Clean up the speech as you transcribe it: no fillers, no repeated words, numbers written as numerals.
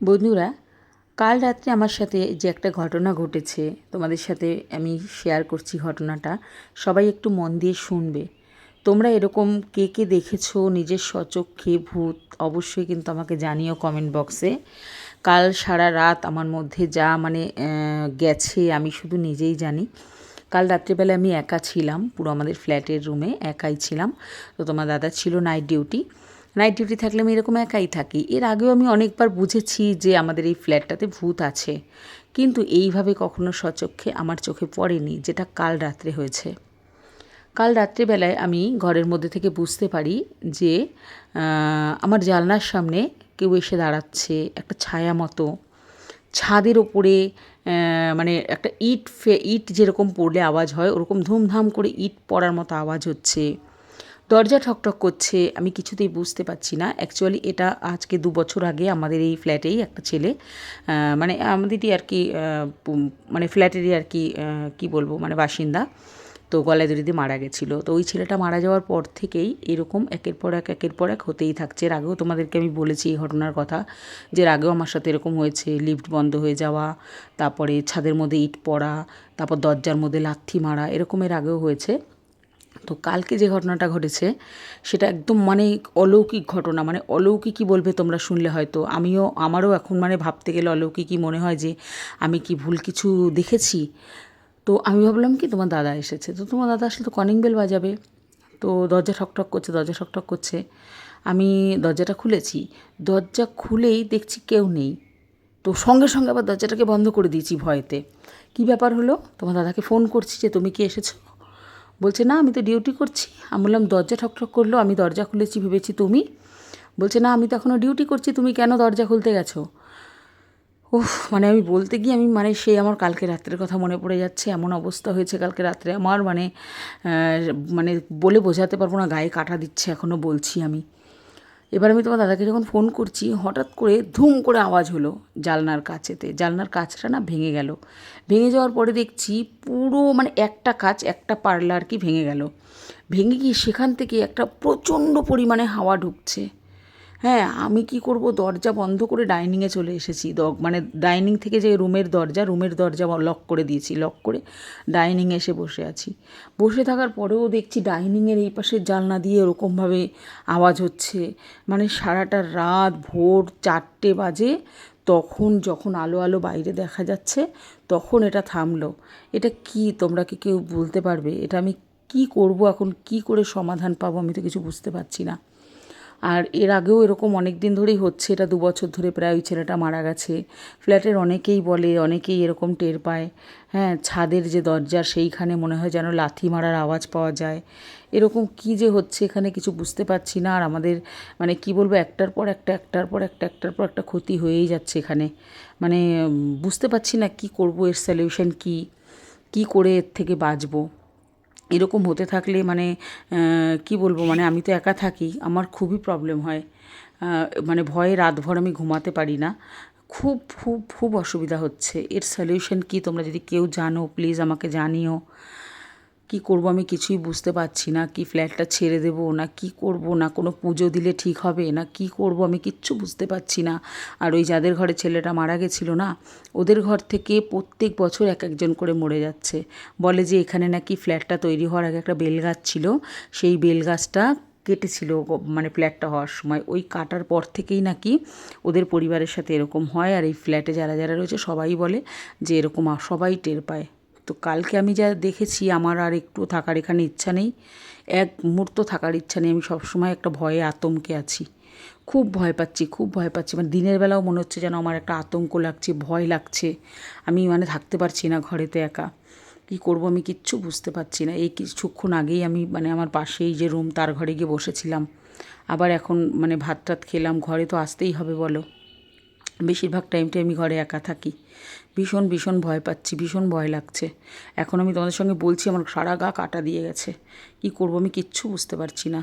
বন্ধুরা, কাল রাত্রে আমার সাথে যে একটা ঘটনা ঘটেছে তোমাদের সাথে আমি শেয়ার করছি ঘটনাটা। সবাই একটু মন দিয়ে শুনবে। তোমরা এরকম কে কে দেখেছো নিজের স্বচক্ষে ভূত, অবশ্যই কিন্তু আমাকে জানিও কমেন্ট বক্সে। কাল সারা রাত আমার মধ্যে যা গেছে আমি শুধু নিজেই জানি। কাল রাত্রিবেলা আমি একা ছিলাম, পুরো আমাদের ফ্ল্যাটের রুমে একাই ছিলাম। তো তোমার দাদা ছিল নাইট ডিউটি। নাইট ডিউটি থাকলে আমি এরকম একাই থাকি। এর আগেও আমি অনেকবার বুঝেছি যে আমাদের এই ফ্ল্যাটটাতে ভূত আছে, কিন্তু এইভাবে কখনো স্বচক্ষে আমার চোখে পড়েনি, যেটা কাল রাত্রে হয়েছে। কাল রাত্রিবেলায় আমি ঘরের মধ্যে থেকে বুঝতে পারি যে আমার জানলার সামনে কেউ এসে দাঁড়াচ্ছে, একটা ছায়া মতো। ছাদের ওপরে একটা ইট যেরকম পড়লে আওয়াজ হয়, ওরকম ধুমধাম করে ইট পড়ার মতো আওয়াজ হচ্ছে। দরজা ঠকঠক করছে, আমি কিছুতেই বুঝতে পারছি না। অ্যাকচুয়ালি এটা আজকে 2 বছর আগে আমাদের এই ফ্ল্যাটেই একটা ছেলে, আমাদেরই আর কি, ফ্ল্যাটেরই আর কি, কী বলবো, বাসিন্দা। তো গলায় দড়ি দিয়ে মারা গেছিলো। তো ওই ছেলেটা মারা যাওয়ার পর থেকেই এরকম একের পর এক হতেই থাকছে। এর আগেও তোমাদেরকে আমি বলেছি এই ঘটনার কথা, যে এর আগেও আমার সাথে এরকম হয়েছে। লিফট বন্ধ হয়ে যাওয়া, তারপরে ছাদের মধ্যে ইট পড়া, তারপর দরজার মধ্যে লাথি মারা, এরকম এর আগেও হয়েছে। তো কালকে যে ঘটনাটা ঘটেছে সেটা একদম অলৌকিক ঘটনা। অলৌকিকই বলবে তোমরা শুনলে হয়তো। আমারও এখন ভাবতে গেলে অলৌকিকই মনে হয় যে আমি কি ভুল কিছু দেখেছি। তো আমি ভাবলাম কি তোমার দাদা এসেছে, তো তোমার দাদা আসলে তো কলিং বেল বাজাবে। তো দরজা ঠকঠক করছে। আমি দরজাটা খুলেছি। দরজা খুলেই দেখছি কেউ নেই। তো সঙ্গে সঙ্গে আবার দরজাটাকে বন্ধ করে দিয়েছি ভয়েতে। কী ব্যাপার হলো, তোমার দাদাকে ফোন করছি যে তুমি কি এসেছো। বলছে না, আমি তো ডিউটি করছি। আমি বললাম দরজা ঠকঠক করলো, আমি দরজা খুলেছি ভেবেছি তুমি। বলছে না, আমি তো এখনও ডিউটি করছি, তুমি কেন দরজা খুলতে গেছো। উফ, আমি বলতে গিয়ে সেই আমার কালকে রাত্রের কথা মনে পড়ে যাচ্ছে। এমন অবস্থা হয়েছে কালকে রাত্রে আমার, বলে বোঝাতে পারবো না, গায়ে কাঁটা দিচ্ছে এখনও বলছি আমি। এবার আমি তোমার দাদাকে যখন ফোন করছি, হঠাৎ করে ধুম করে আওয়াজ হলো জানলার কাছেতে। জানলার কাচটা না ভেঙে গেল। ভেঙে যাওয়ার পরে দেখছি পুরো একটা কাচ, একটা পাল্লা আর কি ভেঙে গেল। ভেঙে গিয়ে সেখান থেকে একটা প্রচণ্ড পরিমাণে হাওয়া ঢুকছে। হ্যাঁ, আমি কি করব, দরজা বন্ধ করে ডাইনিংয়ে চলে এসেছি। ডাইনিং থেকে যে রুমের দরজা লক করে দিয়েছি। লক করে ডাইনিংয়ে এসে বসে আছি। বসে থাকার পরেও দেখছি ডাইনিংয়ের এই পাশের জানলা দিয়ে এরকমভাবে আওয়াজ হচ্ছে। সারাটা রাত ভোর 4টে বাজে, তখন যখন আলো আলো বাইরে দেখা যাচ্ছে, তখন এটা থামলো। এটা কি, তোমরা কি কেউ বলতে পারবে? এটা আমি কি করব এখন, কি করে সমাধান পাবো, আমি তো কিছু বুঝতে পারছি না। আর এর আগেও এরকম অনেক দিন ধরেই হচ্ছে, এটা 2 বছর ধরে প্রায়। ওই ছেলেটা মারা গেছে। ফ্ল্যাটের অনেকেই বলে, অনেকেই এরকম টের পায়। হ্যাঁ, ছাদের যে দরজা সেইখানে মনে হয় যেন লাথি মারার আওয়াজ পাওয়া যায়। এরকম কি যে হচ্ছে এখানে কিছু বুঝতে পারছি না। আর আমাদের কি বলবো, একটার পর একটা ক্ষতি হয়েই যাচ্ছে এখানে। বুঝতে পারছি না কি করব, এর সলিউশন কি করে এর থেকে বাঁচবো। এরকম হতে থাকলে কি বলবো, আমি তো একা থাকি, আমার খুবই প্রবলেম হয়। ভয়ে রাতভর আমি ঘুমাতে পারি না। খুব খুব খুব অসুবিধা হচ্ছে। এর সলিউশন কি, তোমরা যদি কেউ জানো প্লিজ আমাকে জানিও। কি করব আমি কিছুই বুঝতে পারছি না। কি ফ্ল্যাটটা ছেড়ে দেবো, না কি করব, না কোনো পুজো দিলে ঠিক হবে, না কি করব, আমি কিচ্ছু বুঝতে পারছি না। আর ওই যাদের ঘরে ছেলেটা মারা গেছিলো না, ওদের ঘর থেকে প্রত্যেক বছর এক একজন করে মরে যাচ্ছে। বলে যে এখানে নাকি ফ্ল্যাটটা তৈরি হওয়ার আগে একটা বেলগাছ ছিল, সেই বেলগাছটা কেটেছিল ফ্ল্যাটটা হওয়ার সময়। ওই কাটার পর থেকেই নাকি ওদের পরিবারের সাথে এরকম হয়। আর এই ফ্ল্যাটে যারা যারা রয়েছে সবাই বলে যে এরকম সবাই টের পায়। তো কালকে আমি যা দেখেছি, আমার আর একটু থাকার এখানে ইচ্ছা নেই। এক মুহূর্ত থাকার ইচ্ছা নেই। আমি সবসময় একটা ভয়ে আতঙ্কে আছি। খুব ভয় পাচ্ছি, খুব ভয় পাচ্ছি। দিনের বেলাও মনে হচ্ছে যেন আমার একটা আতঙ্ক লাগছে, ভয় লাগছে। আমি থাকতে পারছি না ঘরেতে একা। কী করব আমি কিচ্ছু বুঝতে পারছি না। এই কিছুক্ষণ আগেই আমি আমার পাশেই যে রুম, তার ঘরে গিয়ে বসেছিলাম। আবার এখন ভাত টাত খেলাম, ঘরে তো আসতেই হবে বলো। বেশিরভাগ টাইমটাই আমি ঘরে একা থাকি। ভীষণ ভীষণ ভয় পাচ্ছি, ভীষণ ভয় লাগছে। এখন আমি তোমাদের সঙ্গে বলছি, আমার সারা গা কাটা দিয়ে গেছে। কী করব আমি কিচ্ছু বুঝতে পারছি না।